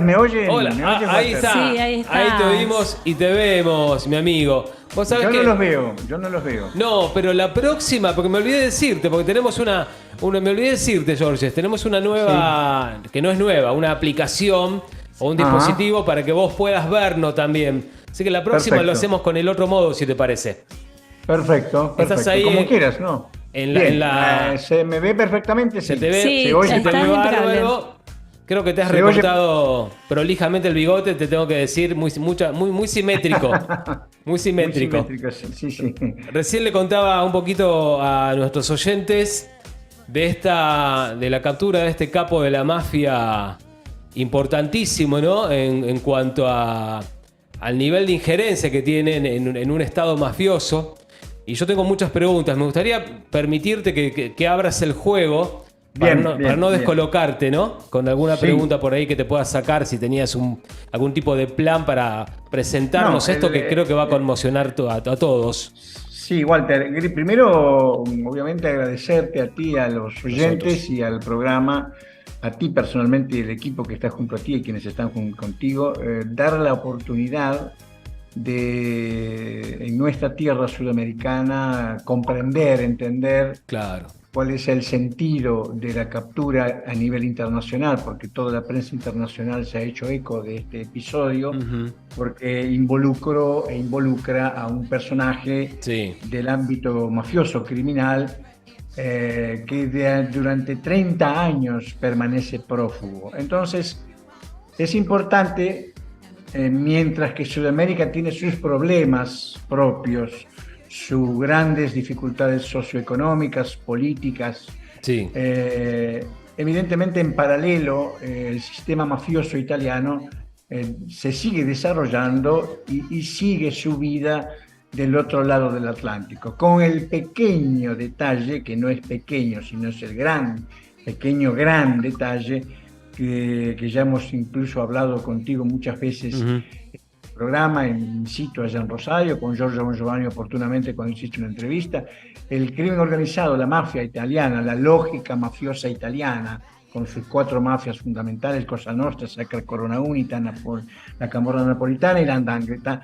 ¿Me oyen? Hola, ¿Me oyen, ahí Walter? está. Sí, ahí Ahí te estás. oímos y te vemos, mi amigo. Vos sabés Yo que... no los veo, yo no los veo. No, pero la próxima, porque me olvidé de decirte, porque tenemos me olvidé de decirte, Georges, tenemos una nueva, que no es nueva, una aplicación o un Ajá. dispositivo para que vos puedas vernos también. Así que la próxima lo Perfecto. hacemos con el otro modo, si te parece. Perfecto, Estás perfecto. ahí Como quieras, ¿no? en la- ¿Se me ve perfectamente? Se Sí. te ve, Sí, ¿Se oye? se te estás ve impecable. bárbaro. Creo que te has Se oye- recortado prolijamente el bigote, te tengo que decir, muy simétrico. Muy simétrico. Muy simétrico, sí, sí. Recién le contaba un poquito a nuestros oyentes de la captura de este capo de la mafia importantísimo, ¿no? En cuanto al nivel de injerencia que tienen en un estado mafioso. Y yo tengo muchas preguntas. Me gustaría permitirte que abras el juego para Bien, no, bien, para no bien. descolocarte, ¿no? Con alguna Sí. pregunta por ahí que te puedas sacar, si tenías algún tipo de plan para presentarnos No, esto que creo que va a conmocionar a todos. Sí, Walter, primero, obviamente agradecerte a ti, a los oyentes Nosotros. y al programa, a ti personalmente y el equipo que está junto a ti y quienes están contigo, dar la oportunidad de, en nuestra tierra sudamericana, comprender, entender Claro. cuál es el sentido de la captura a nivel internacional, porque toda la prensa internacional se ha hecho eco de este episodio, Ujú. porque involucró e involucra a un personaje Sí. del ámbito mafioso criminal que durante 30 años permanece prófugo. Entonces, es importante, mientras que Sudamérica tiene sus problemas propios, sus grandes dificultades socioeconómicas, políticas, Sí. evidentemente en paralelo el sistema mafioso italiano se sigue desarrollando y sigue su vida del otro lado del Atlántico, con el pequeño detalle, que no es pequeño, sino es el gran detalle, que ya hemos incluso hablado contigo muchas veces. Ujú. Programa in situ allá en Rosario, con Giorgio Bongiovanni oportunamente cuando hiciste una entrevista, el crimen organizado, la mafia italiana, la lógica mafiosa italiana, con sus 4 mafias fundamentales, Cosa Nostra, Sacra Corona Unita, la Camorra Napolitana y la 'Ndrangheta,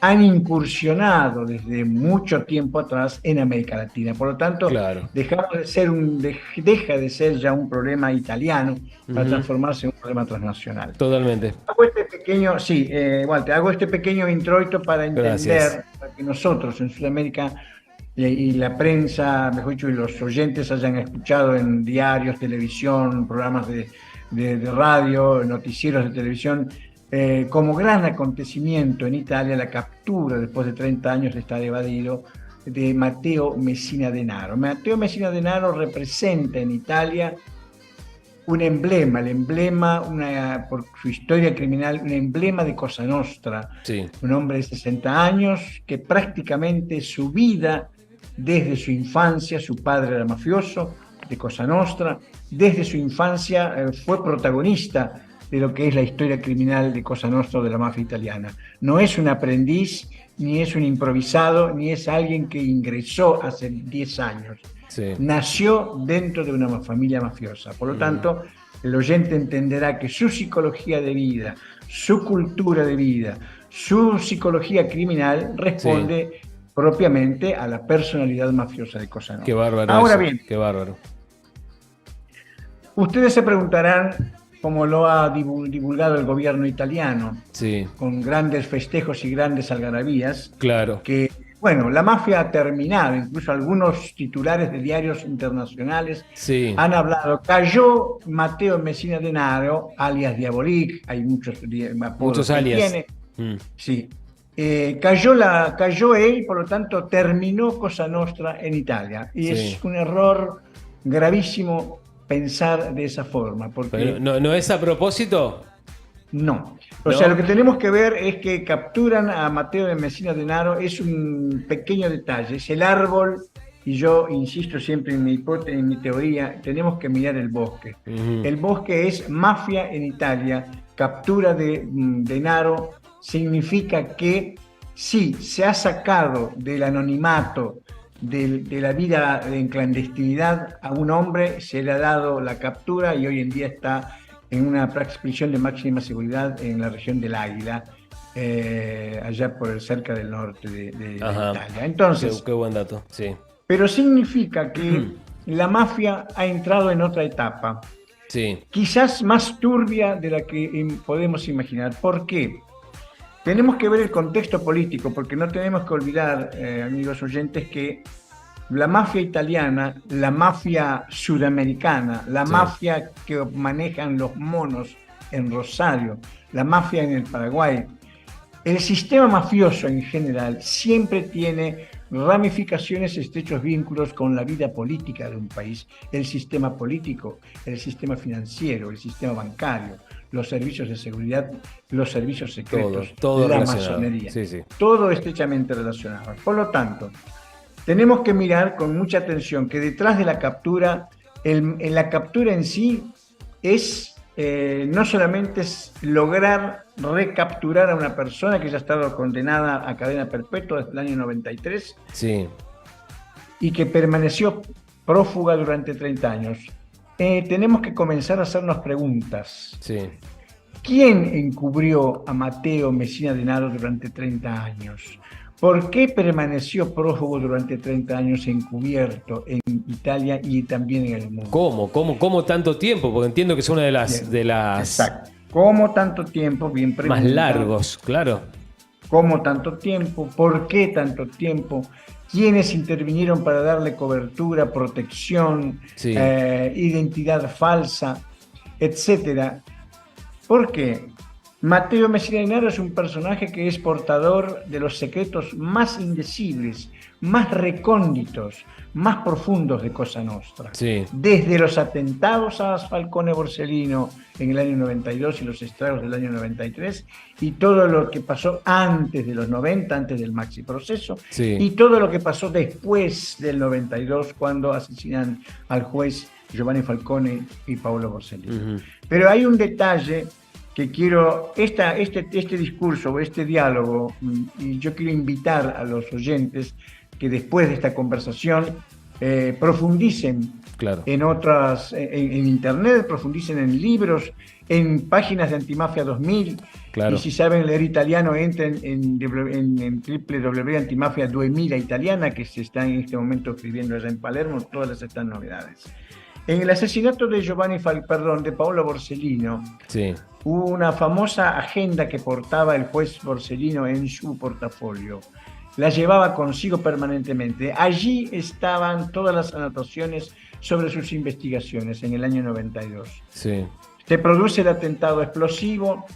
han incursionado desde mucho tiempo atrás en América Latina. Por lo tanto, Claro. deja de ser ya un problema italiano para transformarse en un problema transnacional. Totalmente. Hago este pequeño, sí, Walter, hago este pequeño introito para entender, Gracias. para que nosotros en Sudamérica y la prensa, mejor dicho, y los oyentes hayan escuchado en diarios, televisión, programas de radio, noticieros de televisión, como gran acontecimiento en Italia, la captura después de 30 años de estar evadido de Matteo Messina Denaro. Matteo Messina Denaro representa en Italia un emblema, por su historia criminal, un emblema de Cosa Nostra. Sí. Un hombre de 60 años que prácticamente su vida, desde su infancia, su padre era mafioso de Cosa Nostra, desde su infancia fue protagonista de lo que es la historia criminal de Cosa Nostra, de la mafia italiana. No es un aprendiz, ni es un improvisado, ni es alguien que ingresó hace 10 años. Sí. Nació dentro de una familia mafiosa. Por lo tanto, el oyente entenderá que su psicología de vida, su cultura de vida, su psicología criminal responde propiamente a la personalidad mafiosa de Cosa Nostra. Qué bárbaro. Ahora eso. bien, Qué bárbaro. ustedes se preguntarán cómo lo ha divulgado el gobierno italiano, Sí. con grandes festejos y grandes algarabías, Claro. que, bueno, la mafia ha terminado. Incluso algunos titulares de diarios internacionales Sí. han hablado. Cayó Matteo Messina Denaro, alias Diabolik, hay muchos apodos Muchos que alias. tiene. Mm. Sí. Cayó él, por lo tanto terminó Cosa Nostra en Italia. Y Sí. es un error gravísimo pensar de esa forma, porque Pero ¿no es a propósito? no. ¿No? O sea, lo que tenemos que ver es que capturan a Matteo de Messina Denaro, es un pequeño detalle, es el árbol, y yo insisto siempre en mi teoría, tenemos que mirar el bosque. Ujú. El bosque es mafia en Italia, captura de Denaro, significa que sí, se ha sacado del anonimato, de la vida en clandestinidad a un hombre, se le ha dado la captura y hoy en día está en una prisión de máxima seguridad en la región del Águila, allá cerca del norte de Italia. Entonces, qué buen dato, sí. Pero significa que la mafia ha entrado en otra etapa, sí. Quizás más turbia de la que podemos imaginar. ¿Por qué? Tenemos que ver el contexto político, porque no tenemos que olvidar, amigos oyentes, que la mafia italiana, la mafia sudamericana, la mafia que manejan los monos en Rosario, la mafia en el Paraguay, el sistema mafioso en general siempre tiene ramificaciones, estrechos vínculos con la vida política de un país, el sistema político, el sistema financiero, el sistema bancario, los servicios de seguridad, los servicios secretos, todo la masonería, todo estrechamente relacionado. Por lo tanto, tenemos que mirar con mucha atención que detrás de la captura, en la captura en sí es no solamente es lograr recapturar a una persona que ya ha estado condenada a cadena perpetua desde el año 93 y que permaneció prófuga durante 30 años. Tenemos que comenzar a hacernos preguntas. ¿Quién encubrió a Matteo Messina Denaro durante 30 años? ¿Por qué permaneció prófugo durante 30 años encubierto en Italia y también en el mundo? ¿Cómo tanto tiempo? Porque entiendo que es una de las... Exacto. ¿Cómo tanto tiempo? Bien pregunta. Más largos, claro. ¿Cómo tanto tiempo? ¿Por qué tanto tiempo? ¿Quiénes intervinieron para darle cobertura, protección, identidad falsa, etcétera? ¿Por qué? Matteo Messina Denaro es un personaje que es portador de los secretos más indecibles, más recónditos, más profundos de Cosa Nostra. Desde los atentados a Falcone Borsellino en el año 92 y los estragos del año 93, y todo lo que pasó antes de los 90, antes del Maxi Proceso, y todo lo que pasó después del 92, cuando asesinan al juez Giovanni Falcone y Paolo Borsellino. Pero hay un detalle que quiero, este discurso, este diálogo, y yo quiero invitar a los oyentes que después de esta conversación profundicen en internet, profundicen en libros, en páginas de Antimafia 2000, y si saben leer italiano entren en www.antimafia 2000 italiana, que se está en este momento escribiendo allá en Palermo todas estas novedades. En el asesinato de de Paolo Borsellino, hubo una famosa agenda que portaba el juez Borsellino en su portafolio. La llevaba consigo permanentemente. Allí estaban todas las anotaciones sobre sus investigaciones en el año 92. Se produce el atentado explosivo,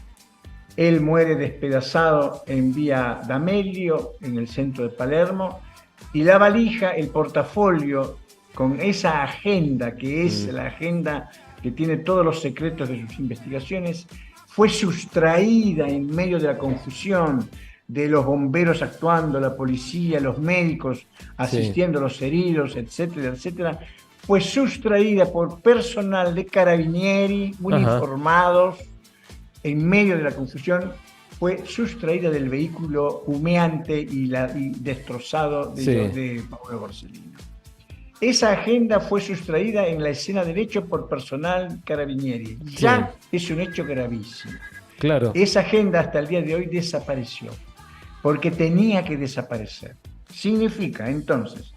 él muere despedazado en vía D'Amelio, en el centro de Palermo, y la valija, el portafolio, con esa agenda, que es la agenda que tiene todos los secretos de sus investigaciones, fue sustraída en medio de la confusión de los bomberos actuando, la policía, los médicos asistiendo a los heridos, etcétera, etcétera. Fue sustraída por personal de Carabinieri, uniformados, en medio de la confusión, fue sustraída del vehículo humeante y destrozado de Paolo Borsellino. Esa agenda fue sustraída en la escena del hecho por personal Carabinieri. Ya es un hecho gravísimo. Esa agenda hasta el día de hoy desapareció, porque tenía que desaparecer. Significa entonces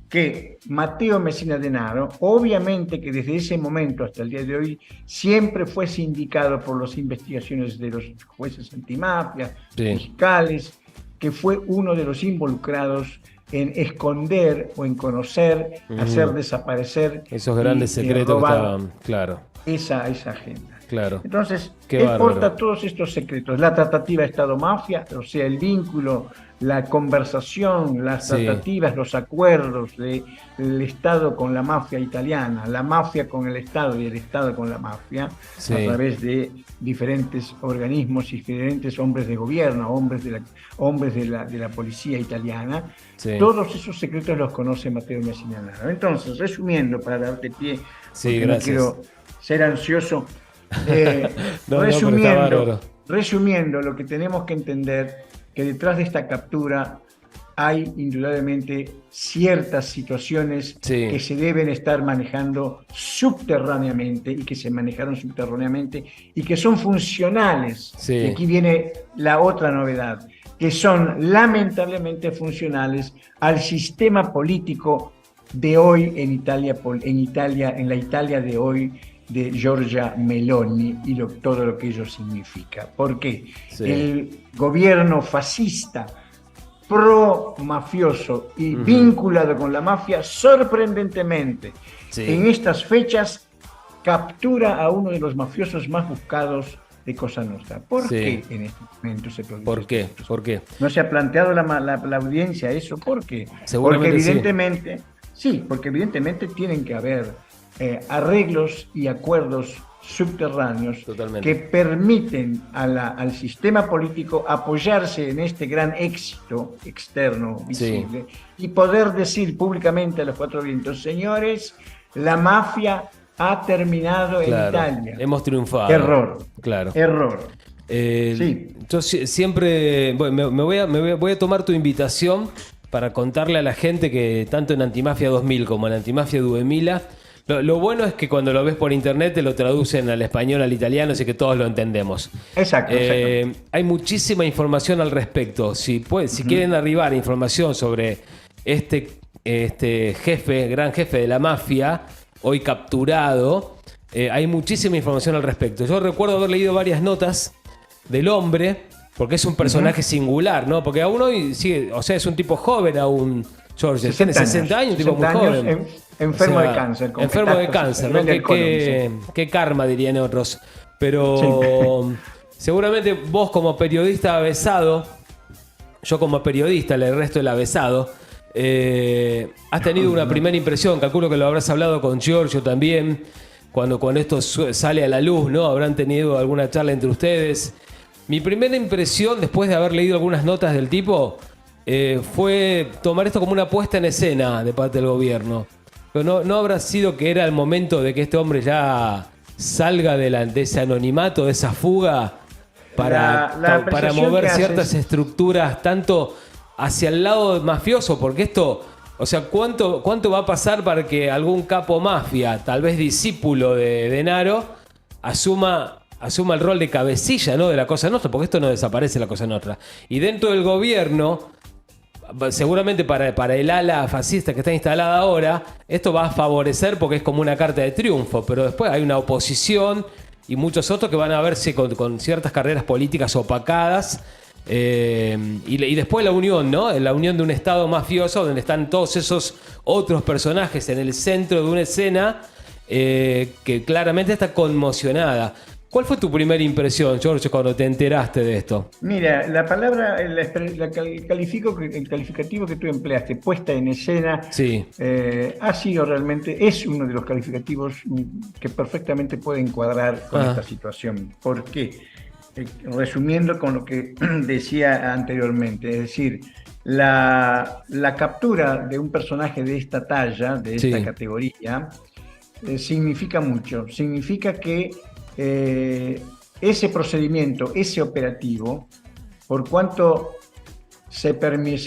que Matteo Messina Denaro, obviamente que desde ese momento hasta el día de hoy, siempre fue sindicado por las investigaciones de los jueces antimafia, fiscales, que fue uno de los involucrados en esconder o en conocer, hacer desaparecer esos grandes secretos que estaban, esa agenda. Entonces, él porta todos estos secretos, la tratativa Estado-mafia, o sea, el vínculo, la conversación, las tratativas, los acuerdos del Estado con la mafia italiana, la mafia con el Estado y el Estado con la mafia, a través de diferentes organismos y diferentes hombres de gobierno, hombres de la policía italiana. Todos esos secretos los conoce Matteo Messina Denaro. Entonces, resumiendo, para darte pie, porque no quiero ser ansioso, resumiendo, lo que tenemos que entender, que detrás de esta captura hay indudablemente ciertas situaciones Sí. que se deben estar manejando subterráneamente y que se manejaron subterráneamente y que son funcionales. Sí. Y aquí viene la otra novedad, que son lamentablemente funcionales al sistema político de hoy en Italia, en la Italia de hoy de Giorgia Meloni y todo lo que ello significa. ¿Por qué? Sí. El gobierno fascista pro-mafioso y vinculado con la mafia, sorprendentemente, Sí. en estas fechas captura a uno de los mafiosos más buscados de Cosa Nostra. ¿Por Sí. qué en este momento se produce ¿Por qué? esto? ¿Por qué? ¿No se ha planteado la audiencia eso? ¿Por qué? Seguramente Porque evidentemente, sí, porque evidentemente tienen que haber arreglos y acuerdos subterráneos Totalmente. que permiten al sistema político apoyarse en este gran éxito externo visible y poder decir públicamente a los cuatro vientos: señores, la mafia ha terminado en Italia. Hemos triunfado. Error. Claro. Error. Sí. Yo siempre voy a tomar tu invitación para contarle a la gente que tanto en Antimafia 2000 como en Antimafia 2000, lo bueno es que cuando lo ves por internet te lo traducen al español, al italiano, así que todos lo entendemos. Exacto. Hay muchísima información al respecto. Si quieren arribar información sobre este gran jefe de la mafia, hoy capturado, hay muchísima información al respecto. Yo recuerdo haber leído varias notas del hombre, porque es un personaje singular, ¿no? Porque aún hoy sigue, o sea, es un tipo joven aún, Giorgio. Tiene 60 años, un tipo muy joven. Enfermo de cáncer. Enfermo de cáncer, ¿no? Qué karma, dirían otros. Pero seguramente vos como periodista avesado, yo como periodista, el resto del avesado, has tenido una primera impresión, calculo que lo habrás hablado con Giorgio también, cuando esto sale a la luz, ¿no? Habrán tenido alguna charla entre ustedes. Mi primera impresión, después de haber leído algunas notas del tipo, fue tomar esto como una puesta en escena de parte del gobierno. Pero no habrá sido que era el momento de que este hombre ya salga de ese anonimato, de esa fuga, para mover ciertas estructuras, tanto hacia el lado mafioso, porque esto, o sea, ¿cuánto va a pasar para que algún capo mafia, tal vez discípulo de Denaro, asuma el rol de cabecilla, ¿no?, de la Cosa Nostra? Porque esto no desaparece, la Cosa Nostra. Y dentro del gobierno, seguramente para el ala fascista que está instalada ahora, esto va a favorecer porque es como una carta de triunfo, pero después hay una oposición y muchos otros que van a verse con ciertas carreras políticas opacadas. Y después la unión, ¿no? La unión de un estado mafioso donde están todos esos otros personajes en el centro de una escena que claramente está conmocionada. ¿Cuál fue tu primera impresión, Giorgio, cuando te enteraste de esto? Mira, la palabra, el calificativo que tú empleaste, puesta en escena, sí, ha sido realmente, es uno de los calificativos que perfectamente puede encuadrar con esta situación. ¿Por qué? Resumiendo con lo que decía anteriormente, es decir, la captura de un personaje de esta talla, de esta categoría, significa mucho. Significa que ese procedimiento, ese operativo, por cuanto se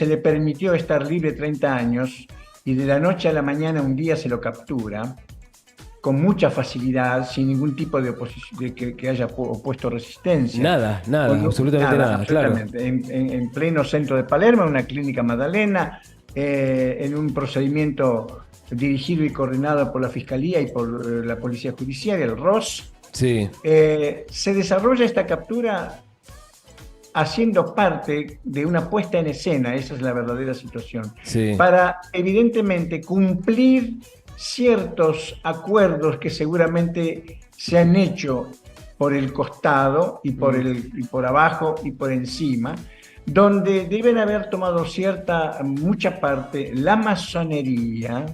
le permitió estar libre 30 años y de la noche a la mañana un día se lo captura, con mucha facilidad, sin ningún tipo de oposición, que haya opuesto resistencia. Nada, absolutamente nada, absolutamente. Claro. En pleno centro de Palermo, en una clínica Maddalena, en un procedimiento dirigido y coordinado por la Fiscalía y por la Policía Judicial, el ROS. Sí. Se desarrolla esta captura haciendo parte de una puesta en escena, esa es la verdadera situación, para evidentemente cumplir ciertos acuerdos que seguramente se han hecho por el costado y por abajo y por encima, donde deben haber tomado mucha parte la masonería,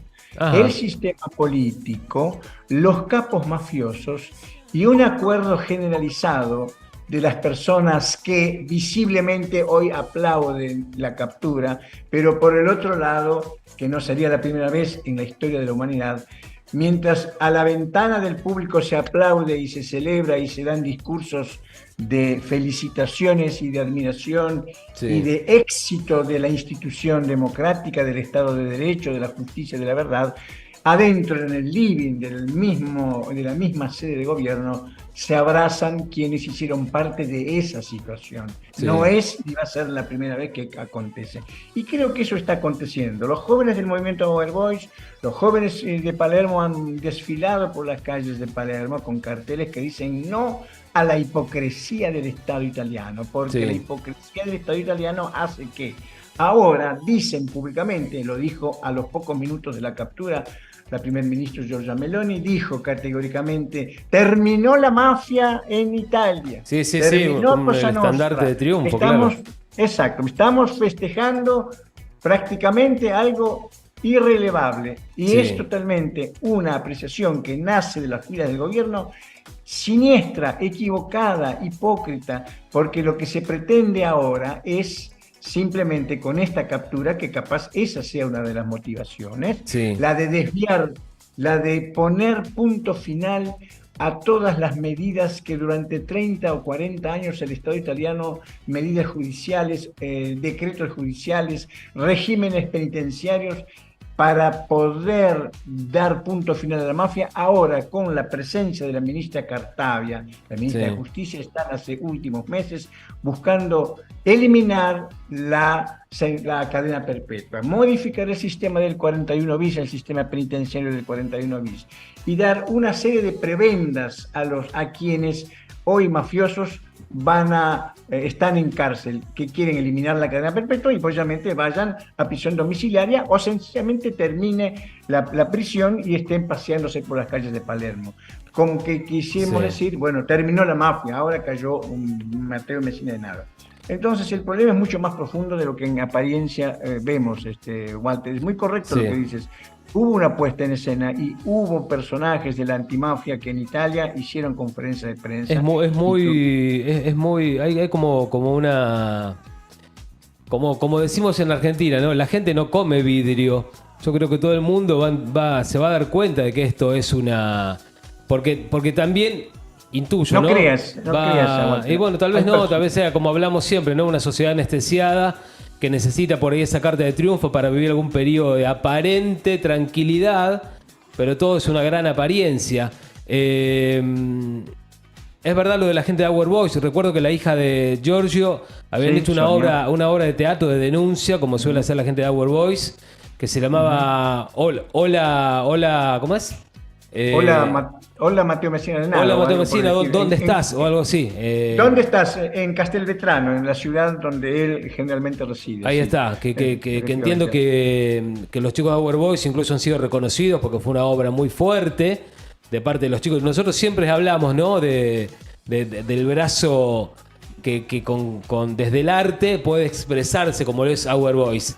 el sistema político, los capos mafiosos y un acuerdo generalizado de las personas que visiblemente hoy aplauden la captura, pero por el otro lado, que no sería la primera vez en la historia de la humanidad, mientras a la ventana del público se aplaude y se celebra y se dan discursos de felicitaciones y de admiración Sí. y de éxito de la institución democrática, del Estado de Derecho, de la justicia, de la verdad, adentro en el living de la misma sede de gobierno, se abrazan quienes hicieron parte de esa situación. Sí. No es ni va a ser la primera vez que acontece. Y creo que eso está aconteciendo. Los jóvenes del movimiento Our Boys, los jóvenes de Palermo han desfilado por las calles de Palermo con carteles que dicen no a la hipocresía del Estado italiano, porque Sí. la hipocresía del Estado italiano hace que ahora dicen públicamente, lo dijo a los pocos minutos de la captura, la primer ministro Giorgia Meloni dijo categóricamente: terminó la mafia en Italia. Sí, sí, terminó como el Cosa estandarte Nostra. de triunfo, Estamos, claro. exacto, estamos festejando prácticamente algo irrelevable y Sí. es totalmente una apreciación que nace de las filas del gobierno, siniestra, equivocada, hipócrita, porque lo que se pretende ahora es simplemente con esta captura, que capaz esa sea una de las motivaciones, Sí. la de desviar, la de poner punto final a todas las medidas que durante 30 o 40 años el Estado italiano, medidas judiciales, decretos judiciales, regímenes penitenciarios, para poder dar punto final a la mafia. Ahora, con la presencia de la ministra Cartabia, la ministra Sí. de Justicia, están hace últimos meses buscando eliminar la cadena perpetua, modificar el sistema del 41 bis, el sistema penitenciario del 41 bis, y dar una serie de prebendas a quienes hoy mafiosos están en cárcel, que quieren eliminar la cadena perpetua y posiblemente vayan a prisión domiciliaria o sencillamente termine la prisión y estén paseándose por las calles de Palermo. Como que quisiéramos decir, bueno, terminó la mafia, ahora cayó un Matteo Messina Denaro. Entonces el problema es mucho más profundo de lo que en apariencia vemos, Walter. Es muy correcto lo que dices. Hubo una puesta en escena y hubo personajes de la antimafia que en Italia hicieron conferencias de prensa. Hay como una, como decimos en Argentina, ¿no? La gente no come vidrio. Yo creo que todo el mundo se va a dar cuenta de que esto es una, porque también intuyo, ¿no? No creas, y bueno, tal vez no, tal vez sea como hablamos siempre, ¿no? Una sociedad anestesiada que necesita por ahí esa carta de triunfo para vivir algún periodo de aparente tranquilidad, pero todo es una gran apariencia. Es verdad lo de la gente de Our Boys. Recuerdo que la hija de Giorgio habían hecho una obra de teatro de denuncia, como suele hacer la gente de Our Boys, que se llamaba Hola, ¿cómo es? Hola Matteo Messina Denaro. Hola Matteo Messina, ¿dónde estás? O algo así. ¿Dónde estás? En Castelvetrano, en la ciudad donde él generalmente reside. Ahí está, que entiendo que los chicos de Our Boys incluso han sido reconocidos porque fue una obra muy fuerte de parte de los chicos. Nosotros siempre hablamos, ¿no? del brazo que desde el arte puede expresarse como lo es Our Boys.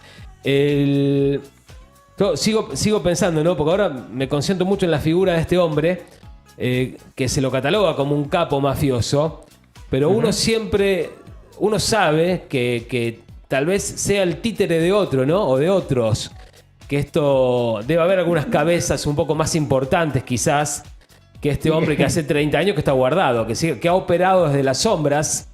Sigo pensando, ¿no? Porque ahora me concentro mucho en la figura de este hombre, que se lo cataloga como un capo mafioso, pero uno sabe que tal vez sea el títere de otro, ¿no? O de otros. Que esto debe haber algunas cabezas un poco más importantes quizás que este hombre que hace 30 años que está guardado, que ha operado desde las sombras,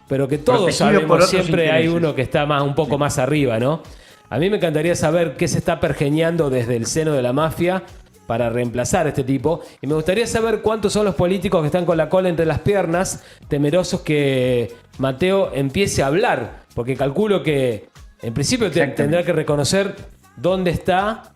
pero que todos sabemos siempre hay uno que está un poco más arriba, ¿no? A mí me encantaría saber qué se está pergeñando desde el seno de la mafia para reemplazar a este tipo. Y me gustaría saber cuántos son los políticos que están con la cola entre las piernas, temerosos que Matteo empiece a hablar. Porque calculo que en principio tendrá que reconocer dónde está.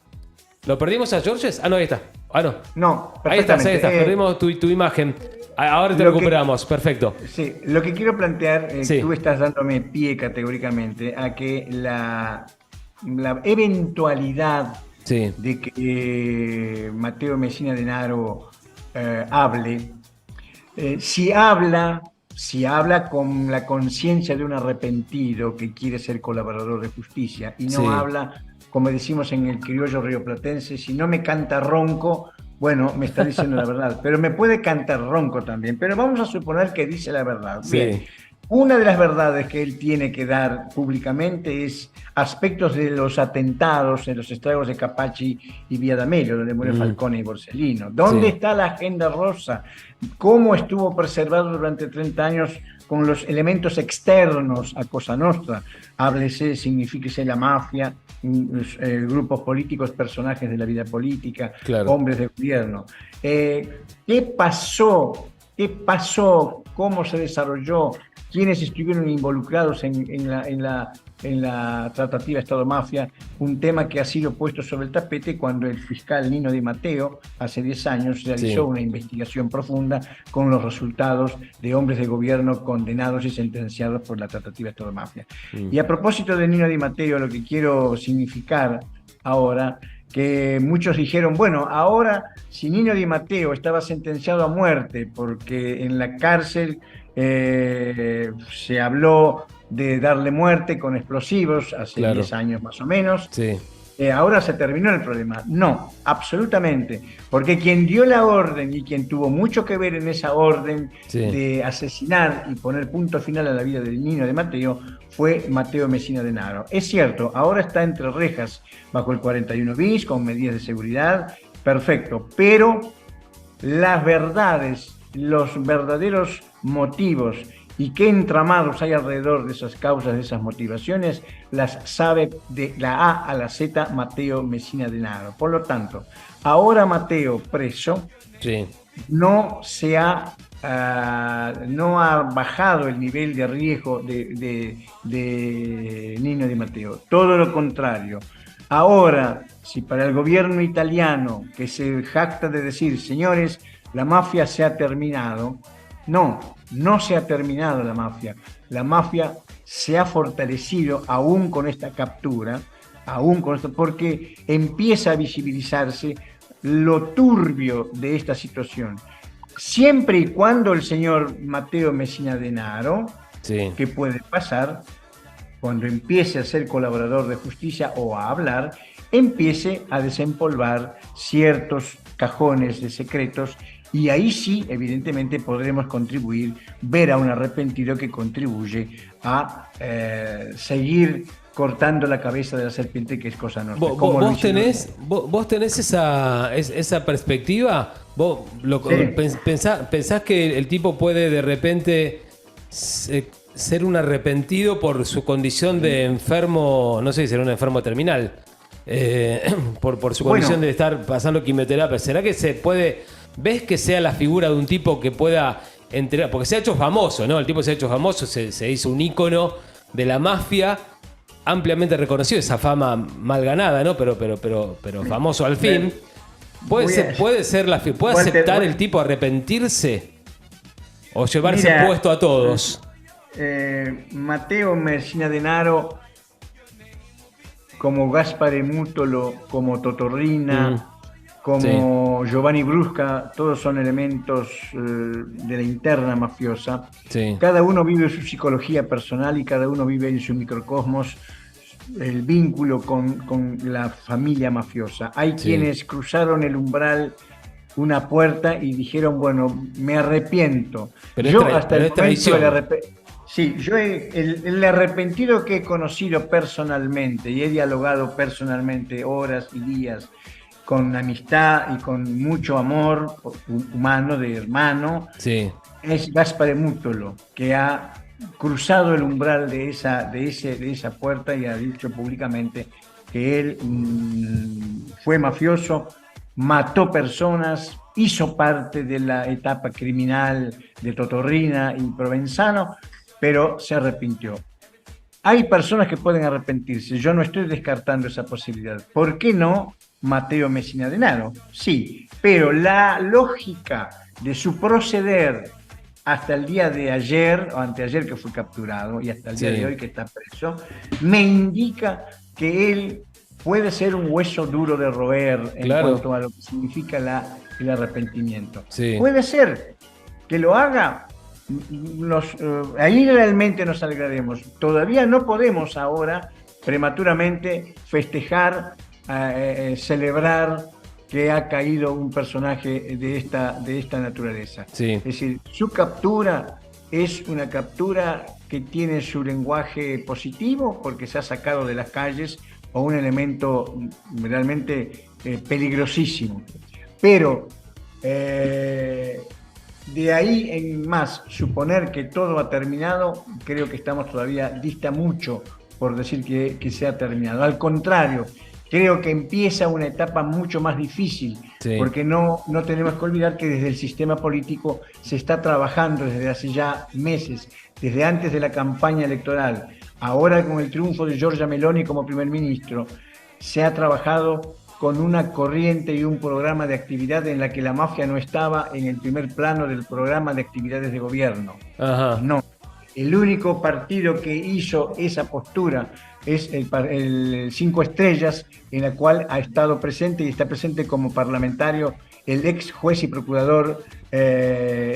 ¿Lo perdimos a Georges? Ah, no, ahí está. Ah, no. No, ahí estás. Perdimos tu imagen. Ahora te recuperamos. Perfecto. Sí, lo que quiero plantear, tú estás dándome pie categóricamente a que la eventualidad de que Matteo Messina Denaro hable, si habla con la conciencia de un arrepentido que quiere ser colaborador de justicia y no habla, como decimos en el criollo rioplatense, si no me canta ronco, bueno, me está diciendo la verdad, pero me puede cantar ronco también, pero vamos a suponer que dice la verdad. Bien. Una de las verdades que él tiene que dar públicamente es aspectos de los atentados, de los estragos de Capaci y Via D'Amelio, donde murió Falcone y Borsellino. ¿Dónde está la agenda rosa? ¿Cómo estuvo preservado durante 30 años con los elementos externos a Cosa Nostra? Háblese, signifique la mafia, grupos políticos, personajes de la vida política, hombres de gobierno. ¿Qué pasó? ¿Qué pasó? ¿Cómo se desarrolló? ¿Quiénes estuvieron involucrados en la tratativa Estado-Mafia? Un tema que ha sido puesto sobre el tapete cuando el fiscal Nino Di Matteo, hace 10 años, realizó una investigación profunda con los resultados de hombres de gobierno condenados y sentenciados por la tratativa Estado-Mafia. Y a propósito de Nino Di Matteo, lo que quiero significar ahora, que muchos dijeron, bueno, ahora si Nino Di Matteo estaba sentenciado a muerte porque en la cárcel se habló de darle muerte con explosivos hace 10 años más o menos, ahora se terminó el problema. No, absolutamente, porque quien dio la orden y quien tuvo mucho que ver en esa orden de asesinar y poner punto final a la vida del Nino Di Matteo fue Matteo Messina Denaro. Es cierto, ahora está entre rejas bajo el 41 bis, con medidas de seguridad, perfecto, pero las verdades, los verdaderos motivos y qué entramados hay alrededor de esas causas, de esas motivaciones, las sabe de la A a la Z Matteo Messina Denaro. Por lo tanto, ahora Matteo preso no ha bajado el nivel de riesgo de Nino Di Matteo, todo lo contrario. Ahora, si para el gobierno italiano, que se jacta de decir, señores, la mafia se ha terminado, no se ha terminado la mafia se ha fortalecido aún con esta captura, porque empieza a visibilizarse lo turbio de esta situación. Siempre y cuando el señor Matteo Messina Denaro, que puede pasar, cuando empiece a ser colaborador de justicia o a hablar, empiece a desempolvar ciertos cajones de secretos, y ahí sí, evidentemente, podremos ver a un arrepentido que contribuye a seguir cortando la cabeza de la serpiente, que es Cosa Nostra. ¿Vos tenés esa perspectiva? ¿Pensás que el tipo puede de repente ser un arrepentido por su condición de enfermo, no sé si será un enfermo terminal, por su condición de estar pasando quimioterapia? ¿Será que se puede... ¿Ves que sea la figura de un tipo que pueda entregar? Porque se ha hecho famoso, ¿no? El tipo se ha hecho famoso, se hizo un ícono de la mafia, ampliamente reconocido, esa fama mal ganada, ¿no? Pero famoso al fin. ¿Puede aceptar el tipo arrepentirse? ¿O llevarse puesto a todos? Matteo Messina Denaro, como Gaspare Mutolo, como Totorrina, como Giovanni Brusca, todos son elementos de la interna mafiosa. Cada uno vive su psicología personal y cada uno vive en su microcosmos el vínculo con la familia mafiosa. Hay quienes cruzaron el umbral, una puerta, y dijeron, bueno, me arrepiento. Yo hasta el momento el arrepentido que he conocido personalmente y he dialogado personalmente horas y días con amistad y con mucho amor humano, de hermano, es Gaspare Mutolo, que ha cruzado el umbral de esa puerta y ha dicho públicamente que él fue mafioso, mató personas, hizo parte de la etapa criminal de Totorrina y Provenzano, pero se arrepintió. Hay personas que pueden arrepentirse, yo no estoy descartando esa posibilidad. ¿Por qué no Matteo Messina Denaro? Sí, pero la lógica de su proceder hasta el día de ayer, o anteayer que fue capturado, y hasta el día de hoy que está preso, me indica que él puede ser un hueso duro de roer en cuanto a lo que significa el arrepentimiento. Puede ser que lo haga. Ahí realmente nos alegraremos. Todavía no podemos ahora prematuramente festejar, celebrar que ha caído un personaje de esta naturaleza. Es decir, su captura es una captura que tiene su lenguaje positivo porque se ha sacado de las calles, o un elemento realmente peligrosísimo. Pero de ahí en más, suponer que todo ha terminado, creo que estamos todavía, dista mucho por decir que se ha terminado. Al contrario, creo que empieza una etapa mucho más difícil, sí, porque no tenemos que olvidar que desde el sistema político se está trabajando desde hace ya meses, desde antes de la campaña electoral, ahora con el triunfo de Giorgia Meloni como primer ministro, se ha trabajado con una corriente y un programa de actividad en la que la mafia no estaba en el primer plano del programa de actividades de gobierno. Ajá. No. El único partido que hizo esa postura es el Cinco Estrellas, en la cual ha estado presente y está presente como parlamentario el ex juez y procurador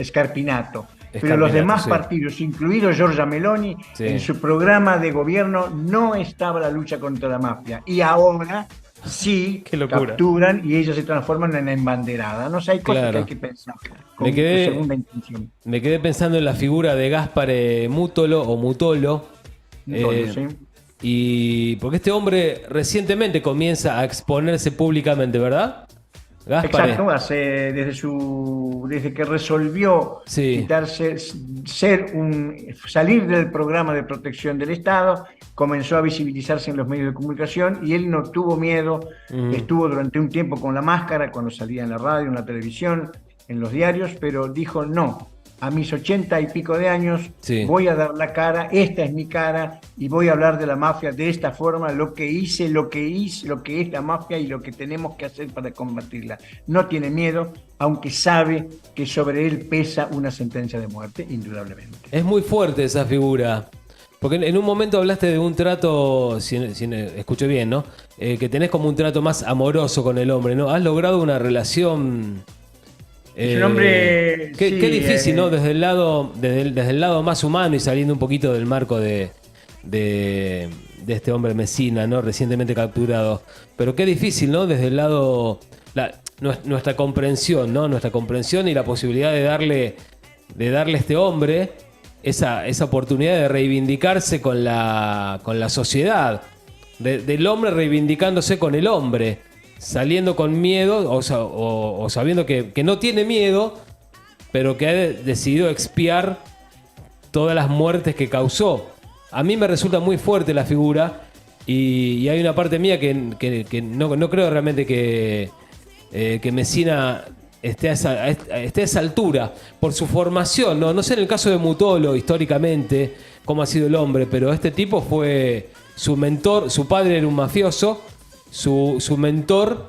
Scarpinato. Pero los demás partidos, incluido Giorgia Meloni, en su programa de gobierno no estaba la lucha contra la mafia. Y ahora sí capturan y ella se transforman en embanderada. No sé, hay cosas que hay que pensar con segunda intención. Me quedé pensando en la figura de Gaspare Mutolo o Mutolo. Sí. Y porque este hombre recientemente comienza a exponerse públicamente, ¿verdad? Gaspare. Exacto, desde que resolvió quitarse, salir del programa de protección del Estado, comenzó a visibilizarse en los medios de comunicación y él no tuvo miedo, estuvo durante un tiempo con la máscara cuando salía en la radio, en la televisión, en los diarios, pero dijo no, a mis 80 y pico de años voy a dar la cara, esta es mi cara y voy a hablar de la mafia de esta forma, lo que hice, lo que es la mafia y lo que tenemos que hacer para combatirla. No tiene miedo, aunque sabe que sobre él pesa una sentencia de muerte, indudablemente. Es muy fuerte esa figura. Porque en un momento hablaste de un trato, si escucho bien, ¿no? Que tenés como un trato más amoroso con el hombre, ¿no? Has logrado una relación... es un hombre... Qué difícil, ¿no? Desde el lado más humano y saliendo un poquito del marco de este hombre Messina, ¿no? Recientemente capturado. Pero qué difícil, ¿no? Desde el lado... nuestra comprensión, ¿no? Nuestra comprensión y la posibilidad de darle a este hombre... Esa oportunidad de reivindicarse con la sociedad, del hombre reivindicándose con el hombre, saliendo con miedo o sabiendo que no tiene miedo, pero que ha decidido expiar todas las muertes que causó. A mí me resulta muy fuerte la figura y hay una parte mía que no creo realmente que Messina esté a esa altura por su formación, no sé en el caso de Mutolo históricamente cómo ha sido el hombre, pero este tipo fue su mentor, su padre era un mafioso, su mentor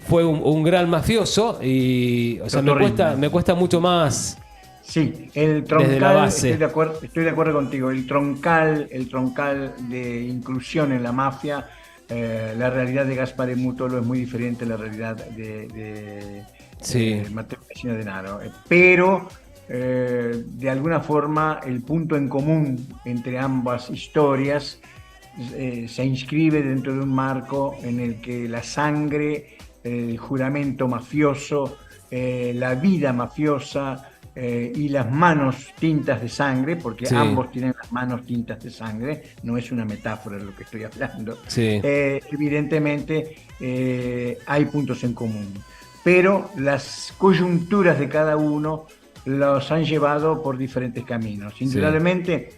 fue un gran mafioso y o sea, me cuesta mucho más. Sí, el troncal, desde la base. Estoy de acuerdo contigo, el troncal de inclusión en la mafia, la realidad de Gaspare Mutolo es muy diferente a la realidad de Matteo Messina Denaro, pero de alguna forma el punto en común entre ambas historias se inscribe dentro de un marco en el que la sangre, el juramento mafioso, la vida mafiosa y las manos tintas de sangre, porque ambos tienen las manos tintas de sangre, no es una metáfora de lo que estoy hablando, evidentemente hay puntos en común. Pero las coyunturas de cada uno los han llevado por diferentes caminos. Indudablemente,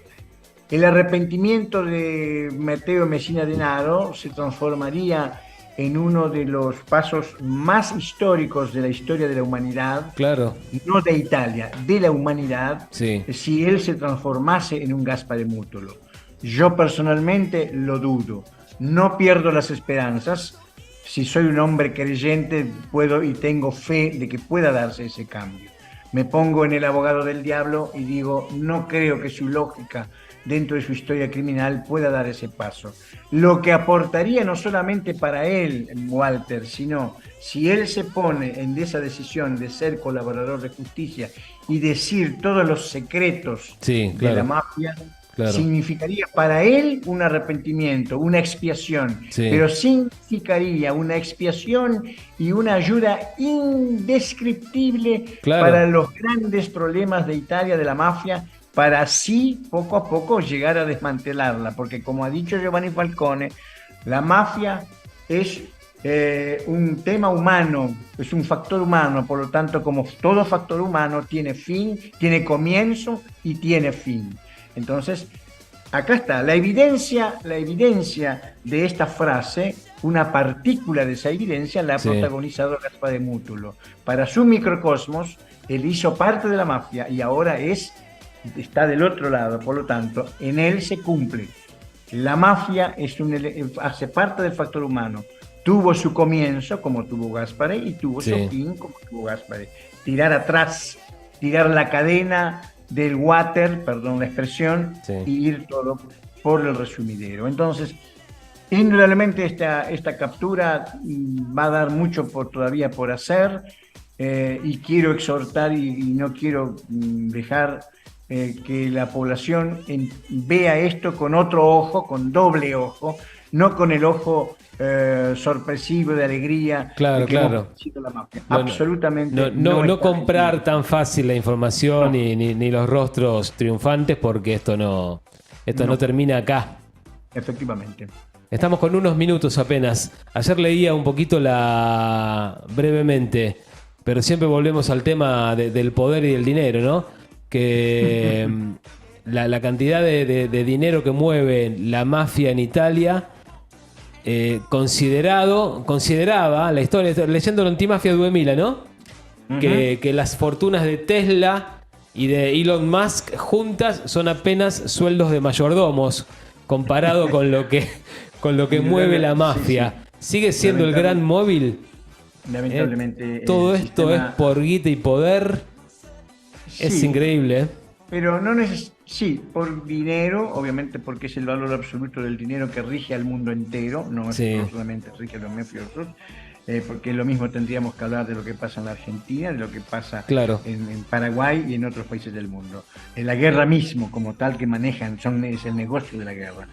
el arrepentimiento de Matteo Messina Denaro se transformaría en uno de los pasos más históricos de la historia de la humanidad, no de Italia, de la humanidad, si él se transformase en un Gaspare Mutolo. Yo personalmente lo dudo, no pierdo las esperanzas. Si soy un hombre creyente, puedo y tengo fe de que pueda darse ese cambio. Me pongo en el abogado del diablo y digo, no creo que su lógica dentro de su historia criminal pueda dar ese paso. Lo que aportaría no solamente para él, Walter, sino si él se pone en esa decisión de ser colaborador de justicia y decir todos los secretos de la mafia, significaría para él un arrepentimiento, una expiación, pero significaría una expiación y una ayuda indescriptible para los grandes problemas de Italia, de la mafia, para así poco a poco llegar a desmantelarla, porque como ha dicho Giovanni Falcone, la mafia es un tema humano, es un factor humano, por lo tanto, como todo factor humano, tiene fin, tiene comienzo y tiene fin. Entonces, acá está la evidencia de esta frase, una partícula de esa evidencia la ha protagonizado Gaspar de Mútulo. Para su microcosmos, él hizo parte de la mafia y ahora está del otro lado, por lo tanto, en él se cumple. La mafia hace parte del factor humano. Tuvo su comienzo, como tuvo Gaspare, y tuvo su fin, como tuvo Gaspare. Tirar atrás, tirar la cadena del water, perdón la expresión, y ir todo por el resumidero. Entonces, indudablemente esta captura va a dar mucho todavía por hacer, y quiero exhortar y no quiero dejar que la población vea esto con otro ojo, con doble ojo, no con el ojo sorpresivo de alegría. Claro, claro. La mafia. Absolutamente. No comprar tan fácil la información ni los rostros triunfantes, porque esto no termina acá. Efectivamente. Estamos con unos minutos apenas. Ayer leía un poquito brevemente, pero siempre volvemos al tema del poder y del dinero, ¿no? Que la cantidad de dinero que mueve la mafia en Italia, consideraba la historia, leyendo la Antimafia 2000, ¿no? Que las fortunas de Tesla y de Elon Musk juntas son apenas sueldos de mayordomos comparado con lo que mueve la mafia. Sigue siendo el gran móvil. Lamentablemente. Todo esto es por guita y poder. Es increíble, ¿eh? Pero no sí, por dinero, obviamente, porque es el valor absoluto del dinero que rige al mundo entero, no es solamente rige a los mafiosos, porque lo mismo tendríamos que hablar de lo que pasa en la Argentina, de lo que pasa en Paraguay y en otros países del mundo. En la guerra mismo, como tal, que manejan, es el negocio de la guerra.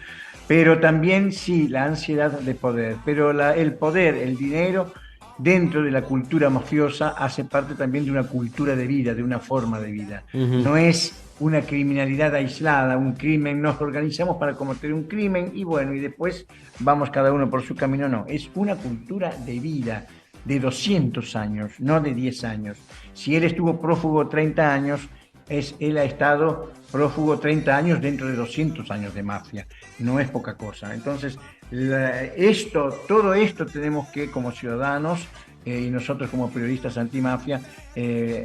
Pero también la ansiedad de poder, pero el poder, el dinero, dentro de la cultura mafiosa hace parte también de una cultura de vida, de una forma de vida. No es una criminalidad aislada, un crimen, nos organizamos para cometer un crimen y bueno, y después vamos cada uno por su camino. No, es una cultura de vida, de 200 años, no de 10 años. Si él estuvo prófugo 30 años, él ha estado prófugo 30 años dentro de 200 años de mafia. No es poca cosa. Entonces, todo esto tenemos que, como ciudadanos y nosotros como periodistas antimafia,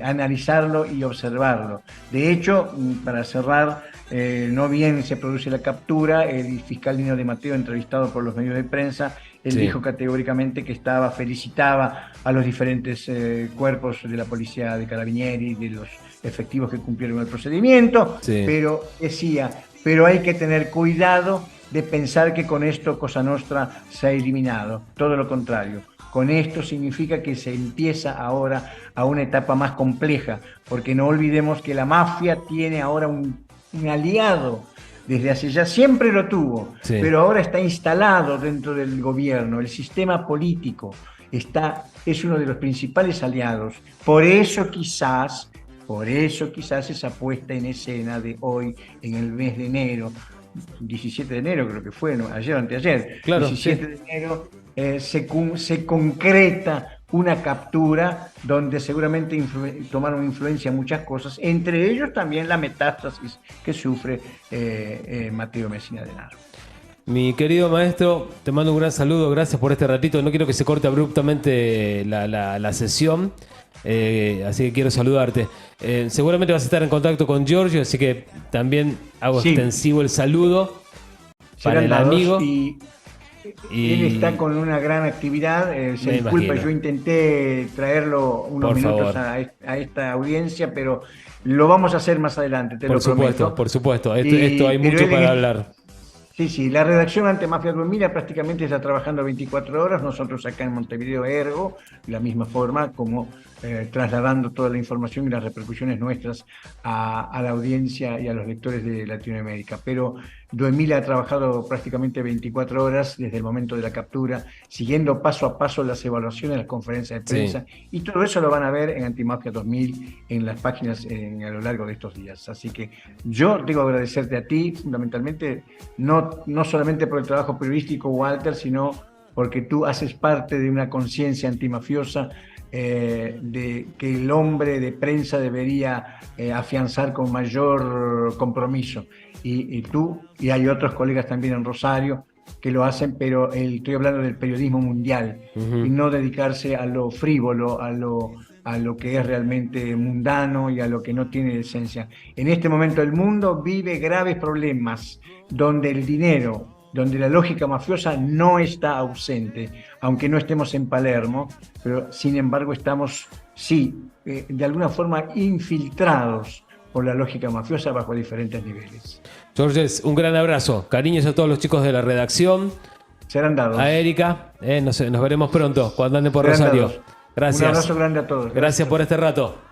analizarlo y observarlo. De hecho, para cerrar, no bien se produce la captura, el fiscal Nino de Matteo, entrevistado por los medios de prensa, él dijo categóricamente que felicitaba a los diferentes cuerpos de la policía de Carabinieri, de los efectivos que cumplieron el procedimiento, pero decía, pero hay que tener cuidado de pensar que con esto Cosa Nostra se ha eliminado. Todo lo contrario. Con esto significa que se empieza ahora a una etapa más compleja, porque no olvidemos que la mafia tiene ahora un aliado. Desde hace ya siempre lo tuvo, pero ahora está instalado dentro del gobierno. El sistema político es uno de los principales aliados. Por eso quizás esa puesta en escena de hoy, en el mes de enero, 17 de enero creo que fue, ¿no? Ayer o anteayer, 17 de enero, se concreta una captura donde seguramente tomaron influencia muchas cosas, entre ellos también la metástasis que sufre Matteo Messina Denaro. Mi querido maestro, te mando un gran saludo, gracias por este ratito. No quiero que se corte abruptamente la sesión, así que quiero saludarte. Seguramente vas a estar en contacto con Giorgio, así que también hago extensivo el saludo para el amigo. Y él está con una gran actividad, se disculpa, yo intenté traerlo unos minutos a esta audiencia, pero lo vamos a hacer más adelante, te lo prometo. Por supuesto, esto hay mucho para hablar. Sí, la redacción Antimafia 2000 prácticamente está trabajando 24 horas, nosotros acá en Montevideo Ergo, de la misma forma como trasladando toda la información y las repercusiones nuestras a la audiencia y a los lectores de Latinoamérica. Pero 2000 ha trabajado prácticamente 24 horas desde el momento de la captura, siguiendo paso a paso las evaluaciones, las conferencias de prensa, y todo eso lo van a ver en Antimafia 2000 en las páginas a lo largo de estos días. Así que yo digo agradecerte a ti, fundamentalmente, no solamente por el trabajo periodístico, Walter, sino porque tú haces parte de una conciencia antimafiosa de que el hombre de prensa debería afianzar con mayor compromiso. Y tú, y hay otros colegas también en Rosario que lo hacen, pero estoy hablando del periodismo mundial, y no dedicarse a lo frívolo, a lo que es realmente mundano y a lo que no tiene esencia. En este momento el mundo vive graves problemas donde el dinero, donde la lógica mafiosa no está ausente, aunque no estemos en Palermo, pero sin embargo estamos, de alguna forma infiltrados por la lógica mafiosa bajo diferentes niveles. Georges, un gran abrazo. Cariños a todos los chicos de la redacción. Serán dados. A Erika, nos veremos pronto cuando ande por Rosario. Gracias. Un abrazo grande a todos. Gracias por este rato.